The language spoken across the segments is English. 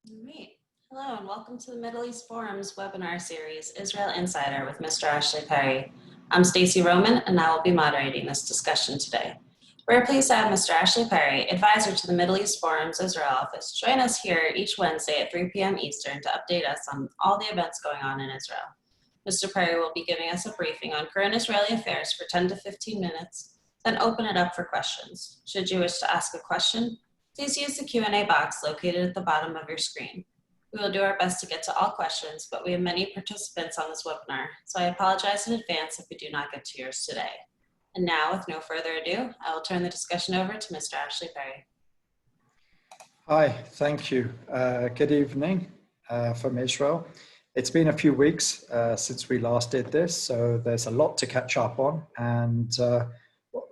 All right. Hello and welcome to the Middle East Forum's webinar series, Israel Insider with Mr. Ashley Perry. I'm Stacey Roman and I will be moderating this discussion today. We're pleased to have Mr. Ashley Perry, advisor to the Middle East Forum's Israel office, join us here each Wednesday at 3 p.m. Eastern to update us on all the events going on in Israel. Mr. Perry will be giving us a briefing on current Israeli affairs for 10 to 15 minutes, then open it up for questions. Should you wish to ask a question, please use the Q&A box located at the bottom of your screen. We will do our best to get to all questions, but we have many participants on this webinar, so I apologize in advance if we do not get to yours today. And now, with no further ado, I will turn the discussion over to Mr. Ashley Perry. Hi, thank you. Good evening from Israel. It's been a few weeks since we last did this, so there's a lot to catch up on. And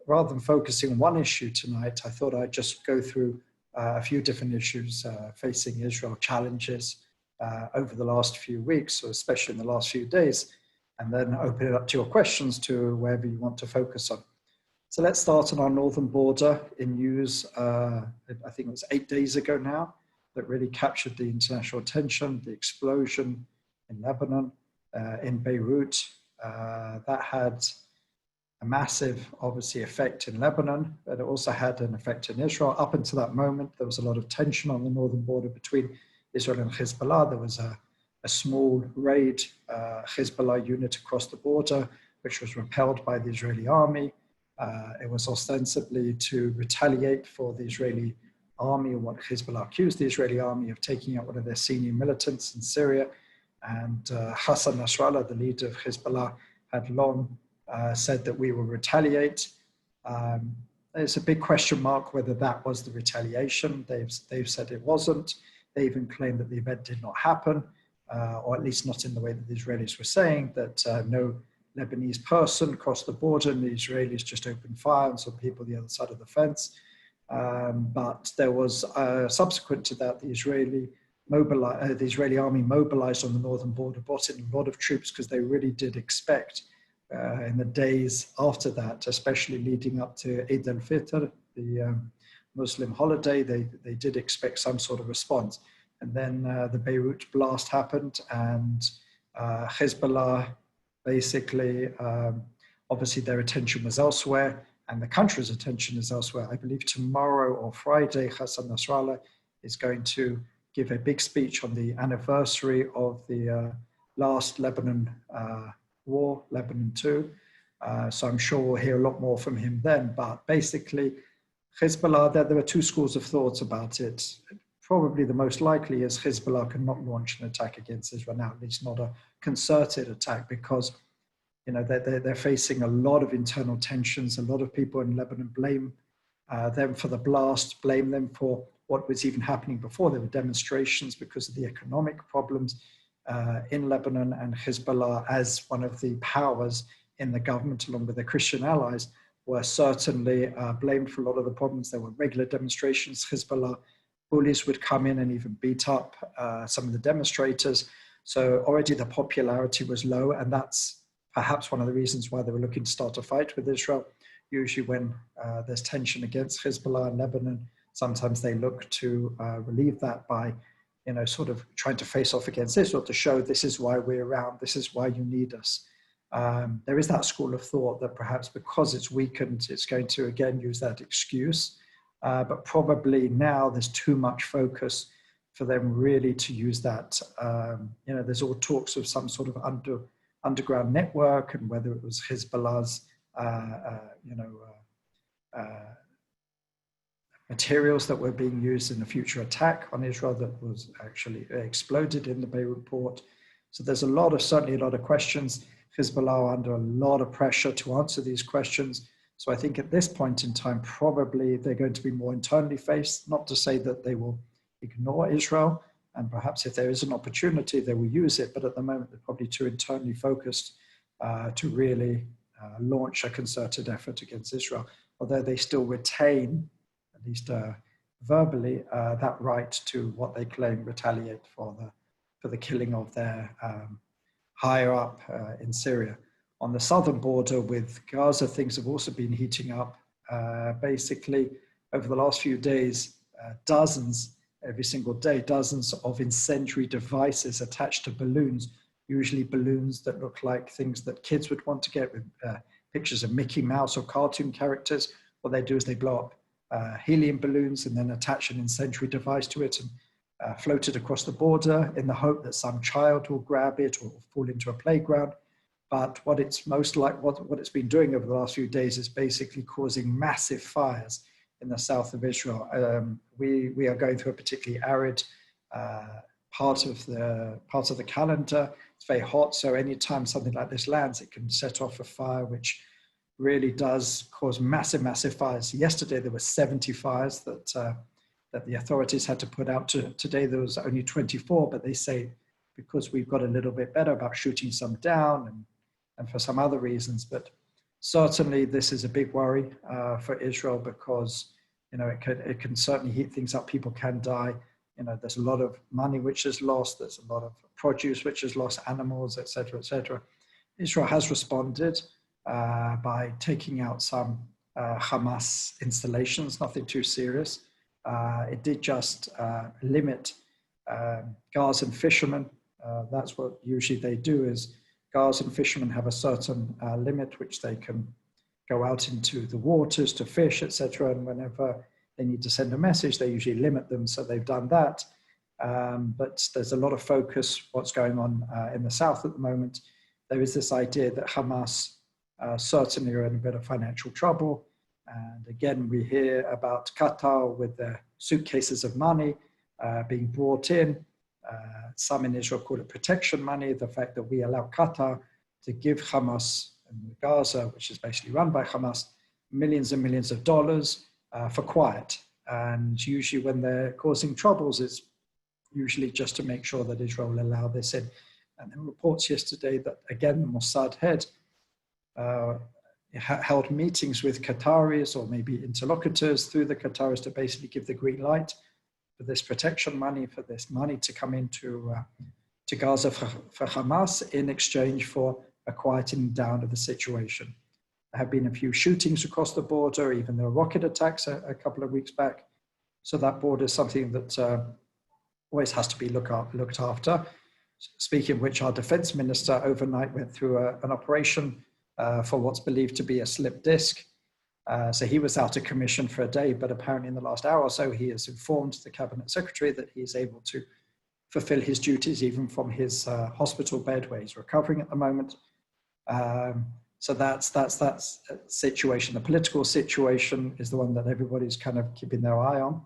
rather than focusing on one issue tonight, I thought I'd just go through a few different issues facing Israel, challenges over the last few weeks, or especially in the last few days, and then open it up to your questions to wherever you want to focus on. So let's start on our northern border in news, I think it was 8 days ago now, that really captured the international attention, the explosion in Lebanon, in Beirut. That had a massive, obviously, effect in Lebanon, but it also had an effect in Israel. Up until that moment, there was a lot of tension on the northern border between Israel and Hezbollah. There was a small raid Hezbollah unit across the border, which was repelled by the Israeli army. It was ostensibly to retaliate for the Israeli army, or what Hezbollah accused the Israeli army of taking out one of their senior militants in Syria. And Hassan Nasrallah, the leader of Hezbollah, had long said that we will retaliate. There's a big question mark whether that was the retaliation. They've said it wasn't. They even claimed that the event did not happen, or at least not in the way that the Israelis were saying, that no Lebanese person crossed the border and the Israelis just opened fire on some people on the other side of the fence. But there was, subsequent to that, the Israeli army mobilized on the northern border, brought in a lot of troops because they really did expect in the days after that, especially leading up to Eid al-Fitr, the Muslim holiday, they did expect some sort of response. And then the Beirut blast happened, and Hezbollah basically, obviously their attention was elsewhere, and the country's attention is elsewhere. I believe tomorrow or Friday, Hassan Nasrallah is going to give a big speech on the anniversary of the last Lebanon war, Lebanon 2. So I'm sure we'll hear a lot more from him then. But basically, Hezbollah, there were two schools of thought about it. Probably the most likely is Hezbollah cannot launch an attack against Israel now, at least not a concerted attack, because they're facing a lot of internal tensions. A lot of people in Lebanon blame them for the blast, blame them for what was even happening before. There were demonstrations because of the economic problems in Lebanon, and Hezbollah, as one of the powers in the government, along with their Christian allies, were certainly blamed for a lot of the problems. There were regular demonstrations. Hezbollah bullies would come in and even beat up some of the demonstrators. So already the popularity was low, and that's perhaps one of the reasons why they were looking to start a fight with Israel. Usually when there's tension against Hezbollah in Lebanon, sometimes they look to relieve that by sort of trying to face off against Israel to show this is why we're around, this is why you need us. There is that school of thought that perhaps because it's weakened, it's going to again use that excuse. But probably now there's too much focus for them really to use that. There's all talks of some sort of underground network, and whether it was Hezbollah's, materials that were being used in a future attack on Israel that was actually exploded in the Beirut port. So there's certainly a lot of questions. Hezbollah are under a lot of pressure to answer these questions. So I think at this point in time, probably they're going to be more internally faced, not to say that they will ignore Israel, and perhaps if there is an opportunity, they will use it. But at the moment, they're probably too internally focused to really launch a concerted effort against Israel, although they still retain, at least verbally, that right to what they claim retaliate for the killing of their higher up in Syria. On the southern border with Gaza, things have also been heating up. Basically, over the last few days, dozens every single day, dozens of incendiary devices attached to balloons, usually balloons that look like things that kids would want to get with pictures of Mickey Mouse or cartoon characters. What they do is they blow up helium balloons and then attach an incendiary device to it and float it across the border in the hope that some child will grab it or fall into a playground. But what it's most like, what it's been doing over the last few days is basically causing massive fires in the south of Israel. We are going through a particularly arid part of the calendar. It's very hot, so anytime something like this lands, it can set off a fire, which really does cause massive fires. Yesterday there were 70 fires that the authorities had to put out. Today there was only 24, but they say because we've got a little bit better about shooting some down and for some other reasons. But certainly this is a big worry for Israel because, you know, it can certainly heat things up. People can die. You know, there's a lot of money which is lost. There's a lot of produce which is lost, animals, etc., etc. Israel has responded by taking out some Hamas installations, nothing too serious. It did just limit Gazan fishermen. That's what usually they do, is Gazan fishermen have a certain limit which they can go out into the waters to fish, etc. And whenever they need to send a message, they usually limit them. So they've done that. But there's a lot of focus what's going on in the south at the moment. There is this idea that Hamas certainly are in a bit of financial trouble. And again, we hear about Qatar with their suitcases of money being brought in. Some in Israel call it protection money, the fact that we allow Qatar to give Hamas in Gaza, which is basically run by Hamas, millions and millions of dollars for quiet. And usually when they're causing troubles, it's usually just to make sure that Israel will allow this in. And there were reports yesterday that, again, the Mossad head held meetings with Qataris or maybe interlocutors through the Qataris to basically give the green light for this protection money, for this money to come into to Gaza for Hamas in exchange for a quieting down of the situation. There have been a few shootings across the border, even there were rocket attacks a couple of weeks back. So that border is something that always has to be looked after. Speaking of which, our defense minister overnight went through an operation for what's believed to be a slip disc. So he was out of commission for a day, but apparently in the last hour or so, he has informed the cabinet secretary that he is able to fulfill his duties even from his hospital bed where he's recovering at the moment. So that's that situation. The political situation is the one that everybody's kind of keeping their eye on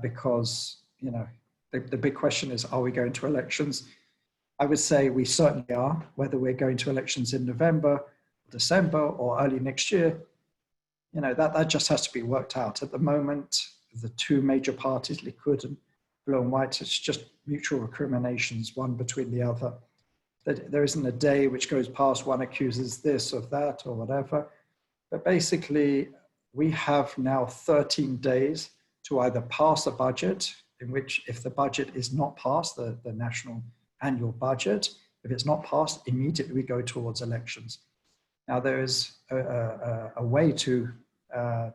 because, you know, the big question is, are we going to elections? I would say we certainly are. Whether we're going to elections in November, December, or early next year, you know, that just has to be worked out. At the moment, the two major parties, Likud and Blue and White, it's just mutual recriminations, one between the other. There isn't a day which goes past one accuses this or that or whatever. But basically, we have now 13 days to either pass a budget, in which if the budget is not passed, the national annual budget, if it's not passed, immediately we go towards elections. Now there is a way to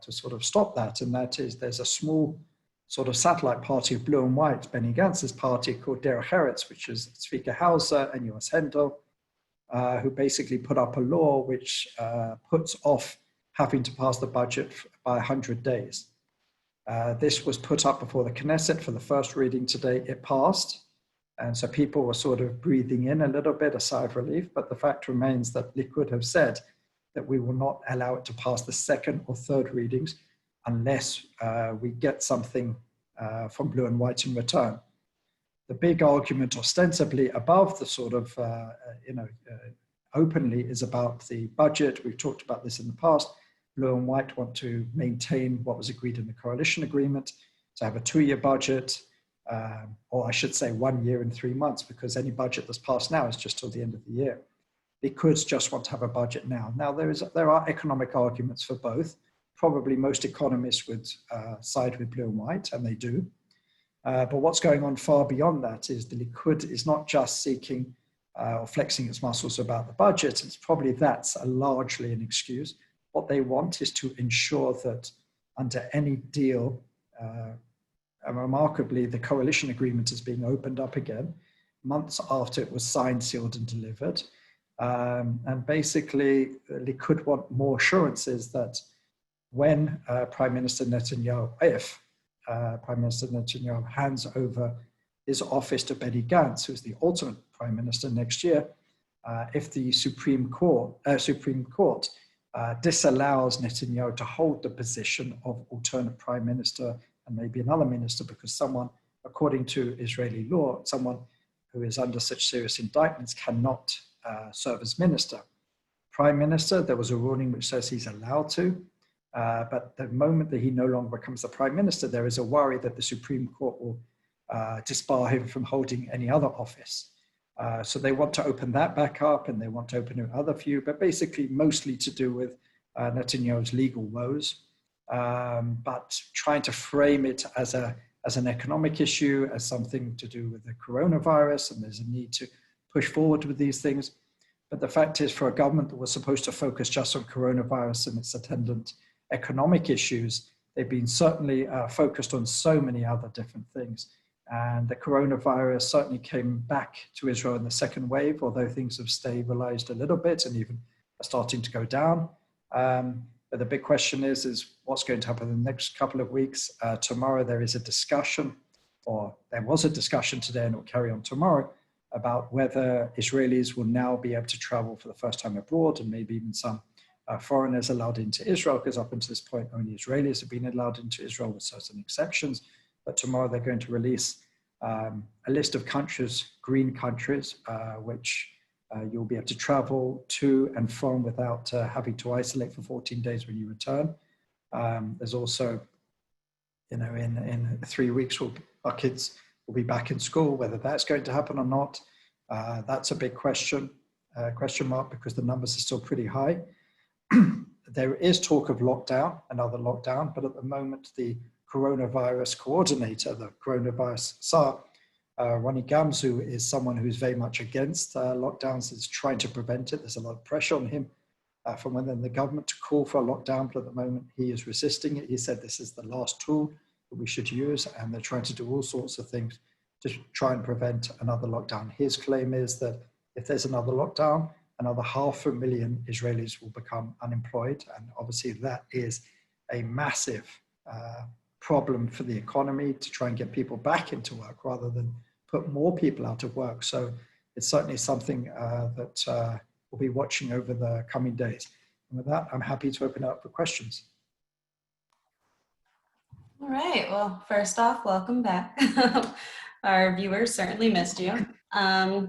sort of stop that, and that is there's a small sort of satellite party of Blue and White, Benny Gantz's party, called Derech Eretz, which is Tzvika Hauser and Yoas Hendel, who basically put up a law which puts off having to pass the budget by 100 days. This was put up before the Knesset for the first reading today. It passed. And so people were sort of breathing in a little bit, a sigh of relief. But the fact remains that Likud have said that we will not allow it to pass the second or third readings unless we get something from Blue and White in return. The big argument ostensibly above the sort of, openly is about the budget. We've talked about this in the past. Blue and White want to maintain what was agreed in the coalition agreement, to have a 2-year budget, or I should say 1 year and 3 months, because any budget that's passed now is just till the end of the year. Likud just want to have a budget now. Now there are economic arguments for both. Probably most economists would side with Blue and White, and they do. But what's going on far beyond that is the Likud is not just seeking or flexing its muscles about the budget. It's probably that's largely an excuse. What they want is to ensure that under any deal remarkably, the coalition agreement is being opened up again months after it was signed, sealed, and delivered. And basically, Likud want more assurances that when Prime Minister Netanyahu, if Prime Minister Netanyahu hands over his office to Benny Gantz, who's the ultimate Prime Minister next year, if the Supreme Court disallows Netanyahu to hold the position of alternate Prime Minister and maybe another minister, because someone, according to Israeli law, someone who is under such serious indictments cannot serve as minister. Prime Minister, there was a ruling which says he's allowed to, but the moment that he no longer becomes the Prime Minister, there is a worry that the Supreme Court will disbar him from holding any other office. So they want to open that back up, and they want to open another few, but basically mostly to do with Netanyahu's legal woes, but trying to frame it as an economic issue, as something to do with the coronavirus, and there's a need to push forward with these things. But the fact is, for a government that was supposed to focus just on coronavirus and its attendant economic issues, they've been certainly focused on so many other different things. And the coronavirus certainly came back to Israel in the second wave, although things have stabilized a little bit and even are starting to go down. But the big question is what's going to happen in the next couple of weeks. Tomorrow there is a discussion, or there was a discussion today and it will carry on tomorrow, about whether Israelis will now be able to travel for the first time abroad, and maybe even some foreigners allowed into Israel, because up until this point only Israelis have been allowed into Israel with certain exceptions. But tomorrow they're going to release a list of countries, green countries, which you'll be able to travel to and from without having to isolate for 14 days when you return. There's also, in 3 weeks, our kids will be back in school. Whether that's going to happen or not, that's a big question mark, because the numbers are still pretty high. There is talk of lockdown, another lockdown, but at the moment, the coronavirus coordinator, the coronavirus czar, Ronnie Gamzu, is someone who's very much against lockdowns, is trying to prevent it. There's a lot of pressure on him from within the government to call for a lockdown, but at the moment he is resisting it. He said this is the last tool that we should use, and they're trying to do all sorts of things to try and prevent another lockdown. His claim is that if there's another lockdown, another 500,000 Israelis will become unemployed, and obviously that is a massive problem for the economy, to try and get people back into work rather than put more people out of work. So it's certainly something that we'll be watching over the coming days. And with that, I'm happy to open up for questions. All right, well, first off, welcome back. Our viewers certainly missed you.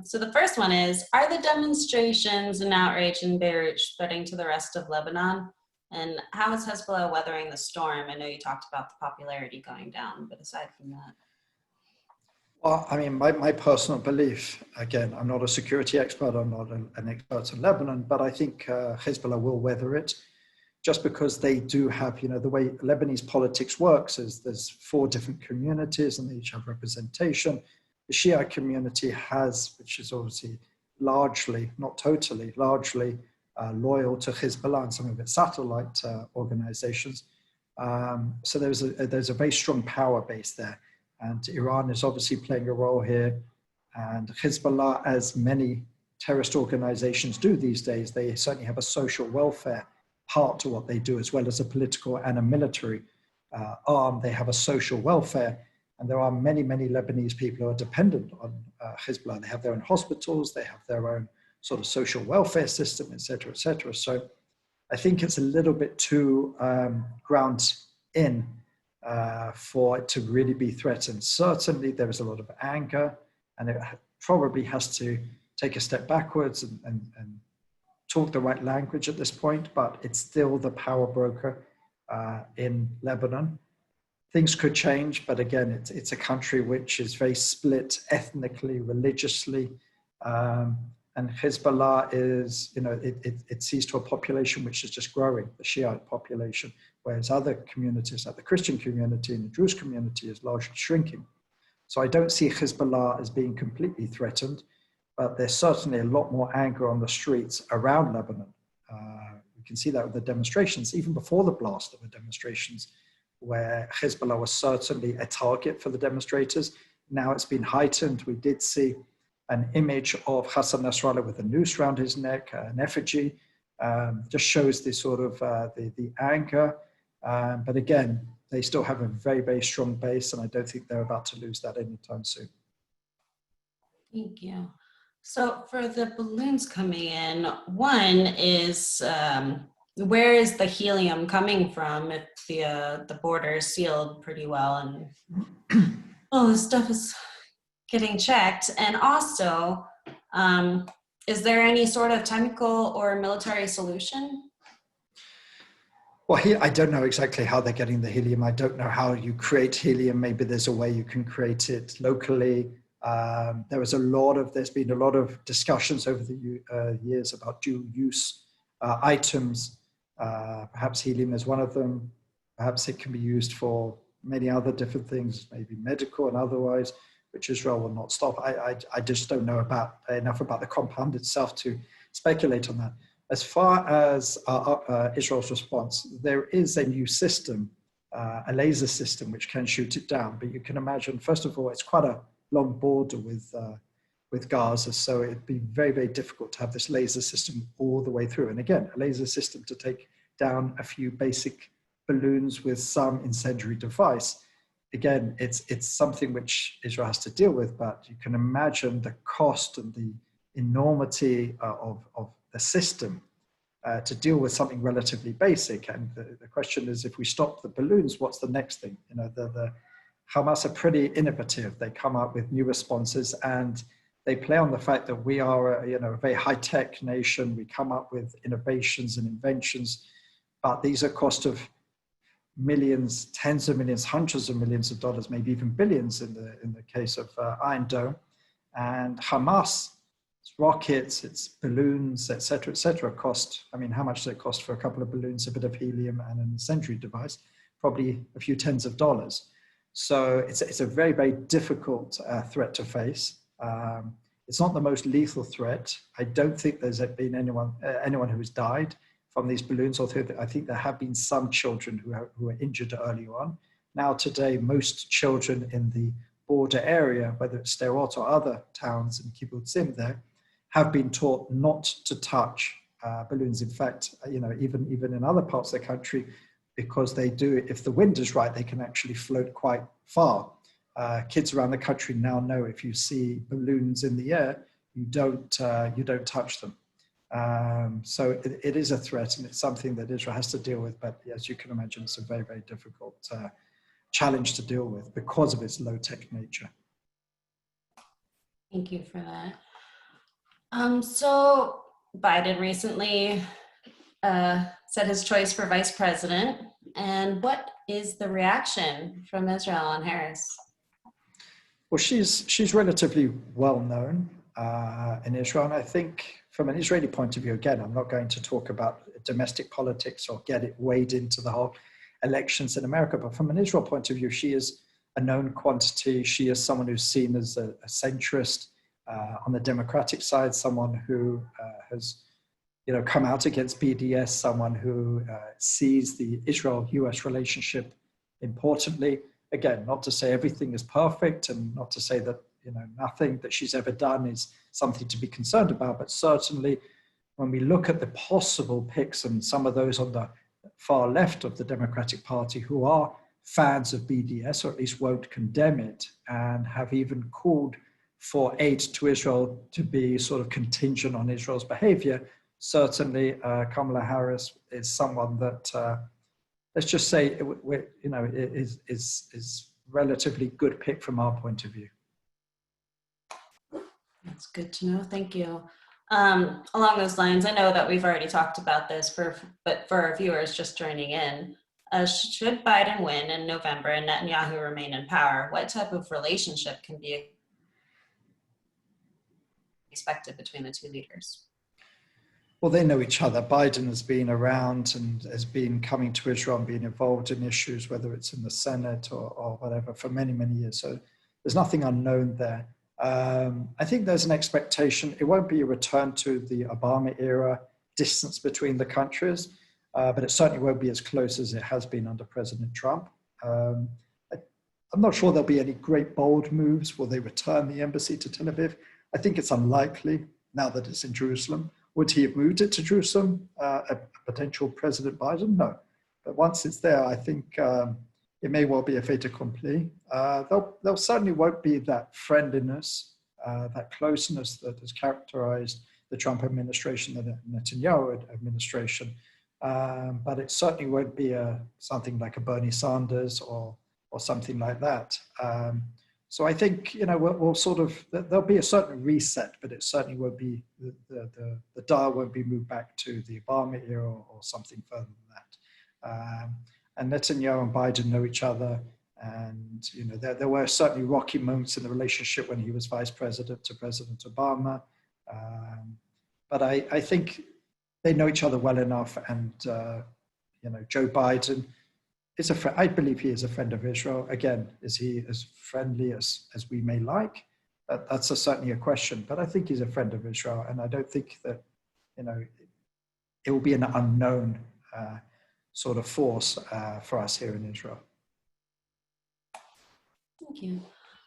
So the first one is, are the demonstrations and outrage in Beirut spreading to the rest of Lebanon? And how is Hezbollah weathering the storm? I know you talked about the popularity going down, but aside from that. Well, I mean, my personal belief, again, I'm not a security expert, I'm not an expert in Lebanon, but I think Hezbollah will weather it, just because they do have, the way Lebanese politics works is there's 4 different communities and they each have representation. The Shia community has, which is obviously largely, not totally, largely loyal to Hezbollah and some of its satellite organizations. So there's a very strong power base there. And Iran is obviously playing a role here. And Hezbollah, as many terrorist organizations do these days, they certainly have a social welfare part to what they do, as well as a political and a military arm. They have a social welfare. And there are many, many Lebanese people who are dependent on Hezbollah. They have their own hospitals, they have their own sort of social welfare system, et cetera, et cetera. So I think it's a little bit too ground in for it to really be threatened. Certainly there is a lot of anger, and it probably has to take a step backwards and talk the right language at this point, but it's still the power broker in Lebanon. Things could change, but again, it's a country which is very split ethnically, religiously, and Hezbollah is, it sees to a population which is just growing, the Shiite population, whereas other communities, like the Christian community and the Jewish community, is largely shrinking. So I don't see Hezbollah as being completely threatened, but there's certainly a lot more anger on the streets around Lebanon. We can see that with the demonstrations, even before the blast of the demonstrations. where Hezbollah was certainly a target for the demonstrators. Now it's been heightened. We did see an image of Hassan Nasrallah with a noose around his neck, an effigy, just shows the sort of the anger. But again, they still have a very, very strong base, and I don't think they're about to lose that anytime soon. Thank you. So for the balloons coming in, one is where is the helium coming from if the border is sealed pretty well and all this stuff is getting checked? And also, is there any sort of technical or military solution? Well, I don't know exactly how they're getting the helium. I don't know how you create helium. Maybe there's a way you can create it locally. There's been a lot of discussions over the years about dual use items. Perhaps helium is one of them. Perhaps it can be used for many other different things, maybe medical and otherwise, which Israel will not stop. I just don't know enough about the compound itself to speculate on that. As far as Israel's response, there is a new system, a laser system, which can shoot it down. But you can imagine, first of all, it's quite a long border with Gaza, so it'd be very, very difficult to have this laser system all the way through. And again, a laser system to take down a few basic balloons with some incendiary device. Again, it's something which Israel has to deal with, but you can imagine the cost and the enormity of the system to deal with something relatively basic. And the question is, if we stop the balloons, what's the next thing? You know, the Hamas are pretty innovative. They come up with new responses, and they play on the fact that we are a very high-tech nation. We come up with innovations and inventions, but these are cost of millions, tens of millions, hundreds of millions of dollars, maybe even billions in the case of Iron Dome. And Hamas, its rockets, its balloons, et cetera, cost, I mean, how much does it cost for a couple of balloons, a bit of helium and an incendiary device? Probably a few tens of dollars. So it's a very, very difficult threat to face. It's not the most lethal threat. I don't think there's been anyone who has died from these balloons, although I think there have been some children who were injured early on. Now today, most children in the border area, whether it's Sderot or other towns in kibbutzim there, have been taught not to touch balloons. In fact, even in other parts of the country, because they do, if the wind is right, they can actually float quite far. Kids around the country now know if you see balloons in the air, you don't touch them. So it is a threat, and it's something that Israel has to deal with. But as you can imagine, it's a very, very difficult challenge to deal with because of its low-tech nature. Thank you for that. So Biden recently said his choice for vice president. And what is the reaction from Israel and Harris? Well, she's relatively well known in Israel, and I think from an Israeli point of view, again, I'm not going to talk about domestic politics or get it weighed into the whole elections in America, but from an Israel point of view, she is a known quantity. She is someone who's seen as a centrist on the Democratic side, someone who has come out against BDS, someone who sees the Israel-US relationship importantly. Again, not to say everything is perfect, and not to say that nothing that she's ever done is something to be concerned about, but certainly when we look at the possible picks and some of those on the far left of the Democratic Party who are fans of BDS, or at least won't condemn it, and have even called for aid to Israel to be sort of contingent on Israel's behavior, certainly Kamala Harris is someone that, let's just say, is relatively good pick from our point of view. That's good to know. Thank you. Along those lines, I know that we've already talked about this, but for our viewers just joining in, should Biden win in November and Netanyahu remain in power, what type of relationship can be expected between the two leaders? Well, they know each other. Biden has been around and has been coming to Israel and being involved in issues, whether it's in the Senate or whatever, for many, many years. So there's nothing unknown there. I think there's an expectation. It won't be a return to the Obama era distance between the countries, but it certainly won't be as close as it has been under President Trump. I, I'm not sure there'll be any great bold moves. Will they return the embassy to Tel Aviv? I think it's unlikely now that it's in Jerusalem. Would he have moved it to Jerusalem, a potential President Biden? No. But once it's there, I think it may well be a fait accompli. There certainly won't be that friendliness, that closeness that has characterized the Trump administration, the Netanyahu administration. But it certainly won't be something like a Bernie Sanders or something like that. So I think, we'll sort of, there'll be a certain reset, but it certainly won't be, the dial won't be moved back to the Obama era or something further than that. And Netanyahu and Biden know each other. And, there were certainly rocky moments in the relationship when he was vice president to President Obama. But I think they know each other well enough. And, Joe Biden is a friend. I believe he is a friend of Israel. Again, is he as friendly as we may like? That's certainly a question. But I think he's a friend of Israel. And I don't think that, it will be an unknown sort of force for us here in Israel. Thank you.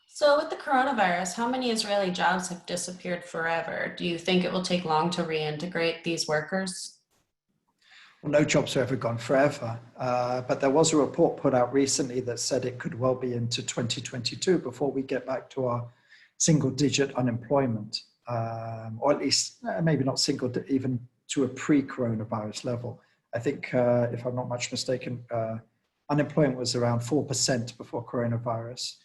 So with the coronavirus, how many Israeli jobs have disappeared forever? Do you think it will take long to reintegrate these workers? Well, no jobs have ever gone forever, but there was a report put out recently that said it could well be into 2022 before we get back to our single-digit unemployment, or at least maybe not even to a pre-coronavirus level. I think, if I'm not much mistaken, unemployment was around 4% before coronavirus.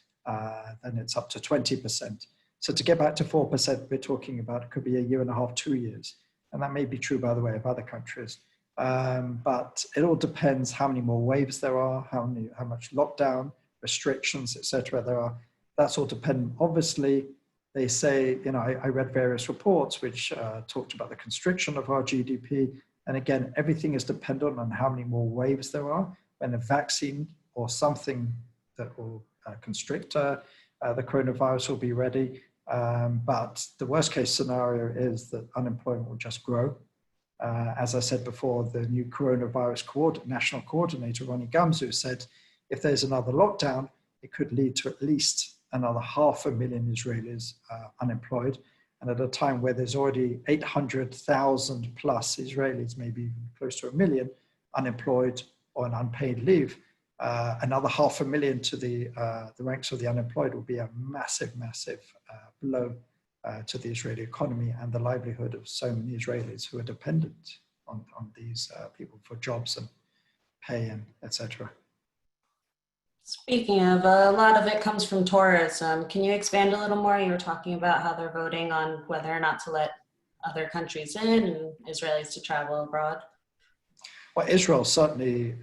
Then it's up to 20%. So to get back to 4%, we're talking about it could be a year and a half, 2 years. And that may be true, by the way, of other countries. But it all depends how many more waves there are, how much lockdown, restrictions, etc. there are. That's all dependent. Obviously, they say, I read various reports which talked about the constriction of our GDP. And again, everything is dependent on how many more waves there are. When a vaccine or something that will constrict the coronavirus will be ready. But the worst case scenario is that unemployment will just grow. As I said before, the new coronavirus national coordinator, Ronnie Gamzu, said if there's another lockdown, it could lead to at least another 500,000 Israelis unemployed. And at a time where there's already 800,000 plus Israelis, maybe even close to 1 million, unemployed or on unpaid leave, another 500,000 to the ranks of the unemployed will be a massive, massive blow to the Israeli economy and the livelihood of so many Israelis who are dependent on these people for jobs and pay and etc. Speaking of, a lot of it comes from tourism. Can you expand a little more? You were talking about how they're voting on whether or not to let other countries in and Israelis to travel abroad. Well, Israel certainly,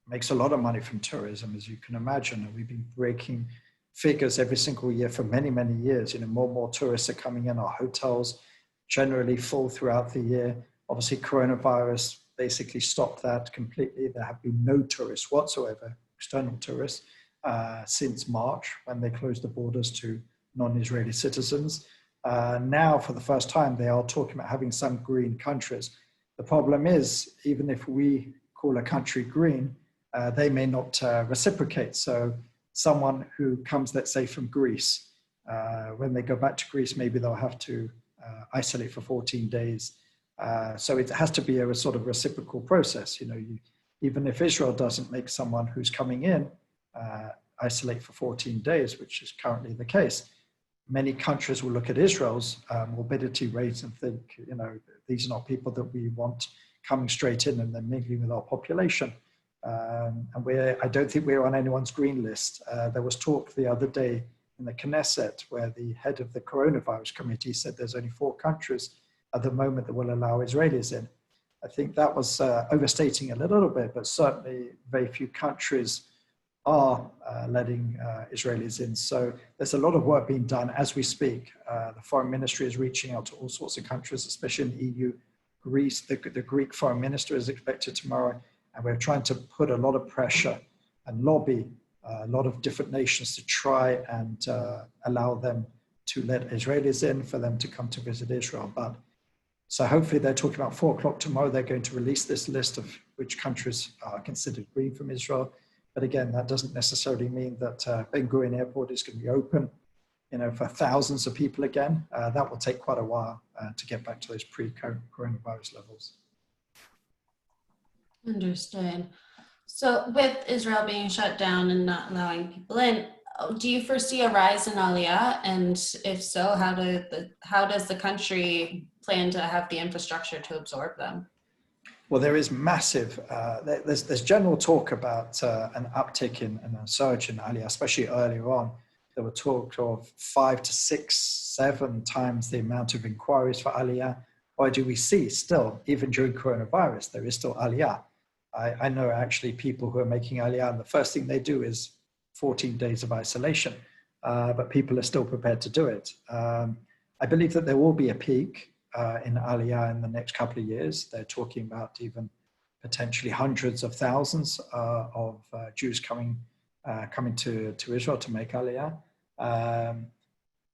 makes a lot of money from tourism, as you can imagine. And we've been breaking figures every single year for many, many years. More and more tourists are coming in. Our hotels generally full throughout the year. Obviously, coronavirus basically stopped that completely. There have been no tourists whatsoever, external tourists, since March when they closed the borders to non-Israeli citizens. Now, for the first time, they are talking about having some green countries. The problem is, even if we call a country green, they may not reciprocate. So someone who comes, let's say, from Greece, when they go back to Greece, maybe they'll have to isolate for 14 days. So it has to be a sort of reciprocal process. Even if Israel doesn't make someone who's coming in isolate for 14 days, which is currently the case, many countries will look at Israel's morbidity rates and think, these are not people that we want coming straight in and then mingling with our population. And I don't think we're on anyone's green list. There was talk the other day in the Knesset where the head of the coronavirus committee said there's only 4 countries at the moment that will allow Israelis in. I think that was overstating it a little bit, but certainly very few countries are letting Israelis in. So there's a lot of work being done as we speak. The foreign ministry is reaching out to all sorts of countries, especially in the EU. Greece, the Greek foreign minister is expected tomorrow, and we're trying to put a lot of pressure and lobby a lot of different nations to try and allow them to let Israelis in, for them to come to visit Israel. So hopefully they're talking about 4 o'clock tomorrow. They're going to release this list of which countries are considered green from Israel. But again, that doesn't necessarily mean that Ben Gurion Airport is going to be open, for thousands of people again. That will take quite a while to get back to those pre-coronavirus levels. Understood. So with Israel being shut down and not allowing people in, do you foresee a rise in Aliyah? And if so, how does the country plan to have the infrastructure to absorb them? Well, there is massive, there's general talk about an uptick in a surge in Aliyah, especially earlier on. There were talk of 5 to 6, 7 times the amount of inquiries for Aliyah. Why do we see still, even during coronavirus, there is still Aliyah? I know actually people who are making Aliyah, and the first thing they do is 14 days of isolation, but people are still prepared to do it. I believe that there will be a peak in Aliyah in the next couple of years. They're talking about even potentially hundreds of thousands of Jews coming to Israel to make Aliyah.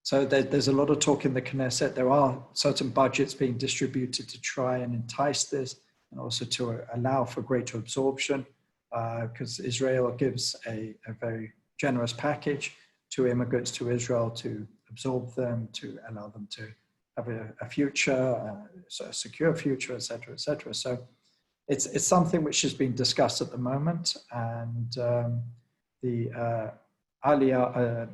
So there's a lot of talk in the Knesset. There are certain budgets being distributed to try and entice this, and also to allow for greater absorption, because Israel gives a very generous package to immigrants to Israel to absorb them, to allow them to have a future, a secure future, et cetera, et cetera. So it's something which is being discussed at the moment, and the Aliyah,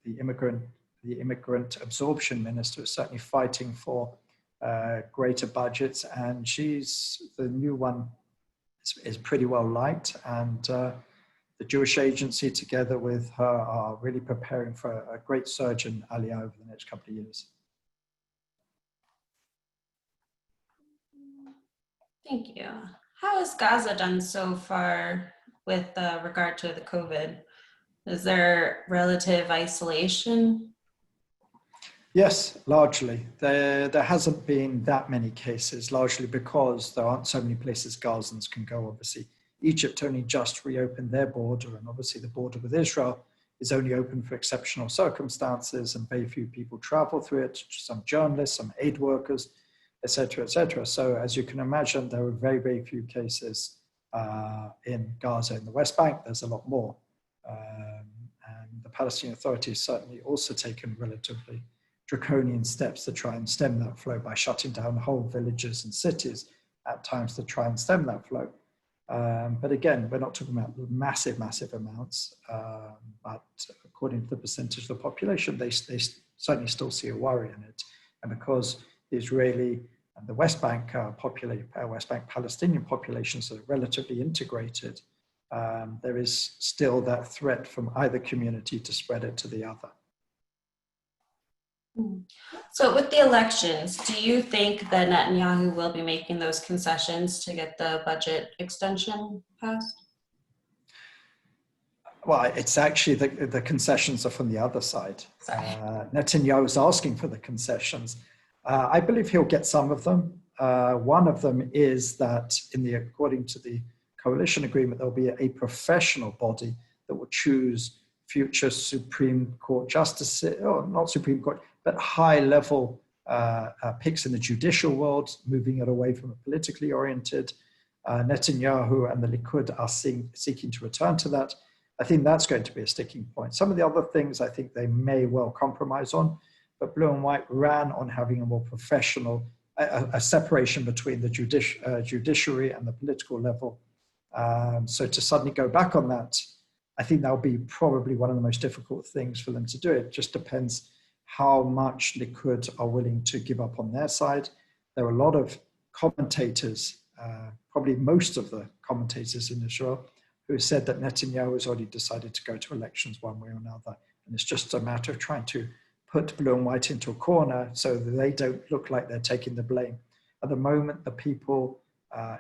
the immigrant absorption minister, is certainly fighting for greater budgets, and she's the new one is pretty well liked, and the Jewish Agency together with her are really preparing for a great surge in Aliyah over the next couple of years. Thank you. How has Gaza done so far with regard to the COVID? Is there relative isolation? Yes, largely. There hasn't been that many cases, largely because there aren't so many places Gazans can go, obviously. Egypt only just reopened their border, and obviously the border with Israel is only open for exceptional circumstances, and very few people travel through it, some journalists, some aid workers, et cetera, et cetera. So as you can imagine, there are very, very few cases in Gaza. In the West Bank, there's a lot more. And the Palestinian Authority has certainly also taken relatively draconian steps to try and stem that flow by shutting down whole villages and cities at times to try and stem that flow. But again, we're not talking about massive, massive amounts, but according to the percentage of the population, they certainly still see a worry in it. And because the Israeli and the West Bank West Bank Palestinian populations are relatively integrated, there is still that threat from either community to spread it to the other. So with the elections, do you think that Netanyahu will be making those concessions to get the budget extension passed? Well, it's actually the concessions are from the other side. Netanyahu is asking for the concessions. I believe he'll get some of them. One of them is that according to the coalition agreement, there'll be a professional body that will choose future Supreme Court justices, or not Supreme Court, but high-level picks in the judicial world, moving it away from a politically oriented. Netanyahu and the Likud are seeking to return to that. I think that's going to be a sticking point. Some of the other things I think they may well compromise on, but Blue and White ran on having a more professional, a separation between the judiciary and the political level. So to suddenly go back on that, I think that'll be probably one of the most difficult things for them to do. It just depends how much Likud are willing to give up on their side. There are a lot of commentators, probably most of the commentators in Israel, who said that Netanyahu has already decided to go to elections one way or another. And it's just a matter of trying to put Blue and White into a corner so that they don't look like they're taking the blame. At the moment, the people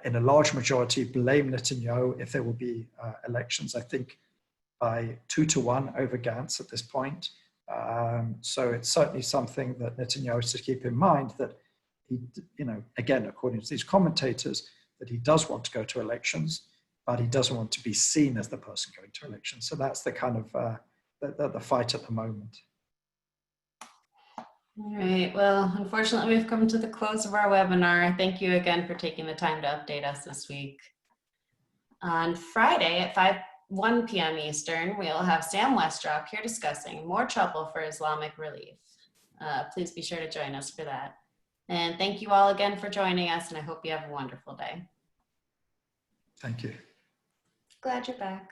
in a large majority blame Netanyahu if there will be elections, I think by 2-1 over Gantz at this point. So it's certainly something that Netanyahu has to keep in mind, that he, again, according to these commentators, that he does want to go to elections, but he doesn't want to be seen as the person going to elections. So that's the kind of the fight at the moment. All right, well, unfortunately, we've come to the close of our webinar. Thank you again for taking the time to update us this week. On Friday at 1 p.m. Eastern, we'll have Sam Westrop here discussing more trouble for Islamic relief. Please be sure to join us for that. And thank you all again for joining us, and I hope you have a wonderful day. Thank you. Glad you're back.